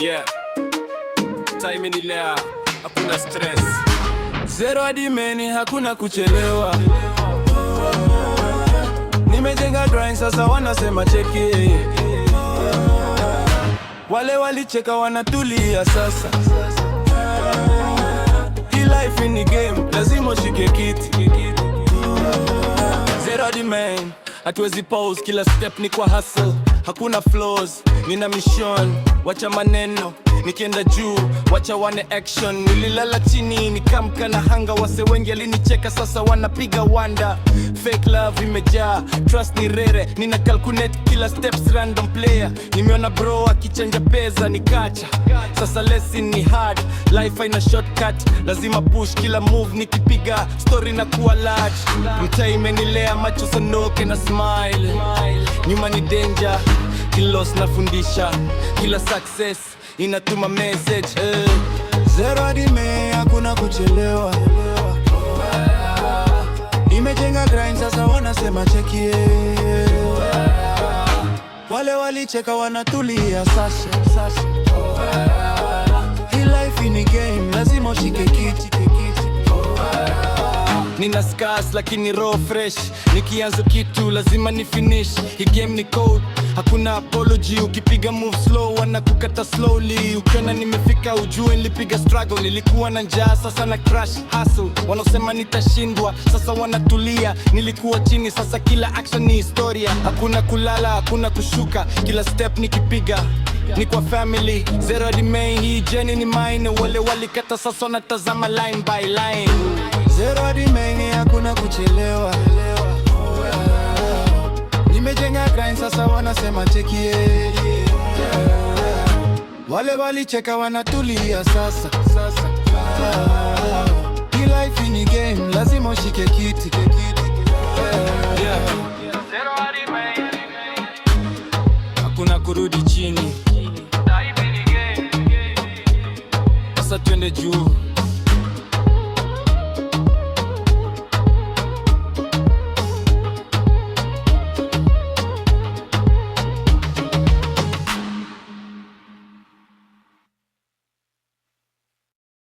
Yeah, time ni leo, hakuna stress. Zero hadi many, hakuna kuchelewa. Nimejenga grind sasa wanasema cheki. Wale walicheka wanatulia sasa. Hii life ni game, lazima ushike kiti. Zero hadi man, hatuwezi pause, kila step ni kwa hustle. Hakuna flaws, nina mission, wacha maneno, nikienda juu, wacha wane action. Nililala chini, nikamka na hanga, wase wengi alinicheka, sasa wanapiga wanda. Fake love imejaa, trust ni rare, nina calculate kila steps, random player. Nimeona bro akichanja pesa, nikacha, sasa lesson ni hard, life haina shortcut. Lazima push kila move, nikipiga story na kuwa large. Mtaa imenilea, macho sonoke na smile. Nyuma ni danger, kila loss nafundisha, kila success inatuma message. Zero hadi mea, hakuna kuchelewa. Nimejenga grind sasa wanasema cheki. Wale walicheka wanatulia sasa. Hii life ni game, lazima ushike kiti. Nina scars lakini raw fresh, nikianza kitu lazima ni finish. Hii game ni code, hakuna apology. Ukipiga move slow wanakukata slowly. Ukiona nimefika ujue nilipiga struggle. Nilikuwa na njaa sasa na crash hustle. Wanaosema nitashindwa sasa wanatulia. Nilikuwa chini sasa kila action ni historia. Hakuna kulala, hakuna kushuka, kila step nikipiga ni kwa family. Zero hadi main, hii journey ni mine. Wale walikata sasa wanatazama line by line. Zero hadi main, hakuna kuchelewa. Nimejenga grind sasa wanasema cheki. Wale walicheka wanatulia sasa. Hii life ni game, lazima ushike kiti. Zero hadi main, hakuna kurudi chini. Sasa twende juu.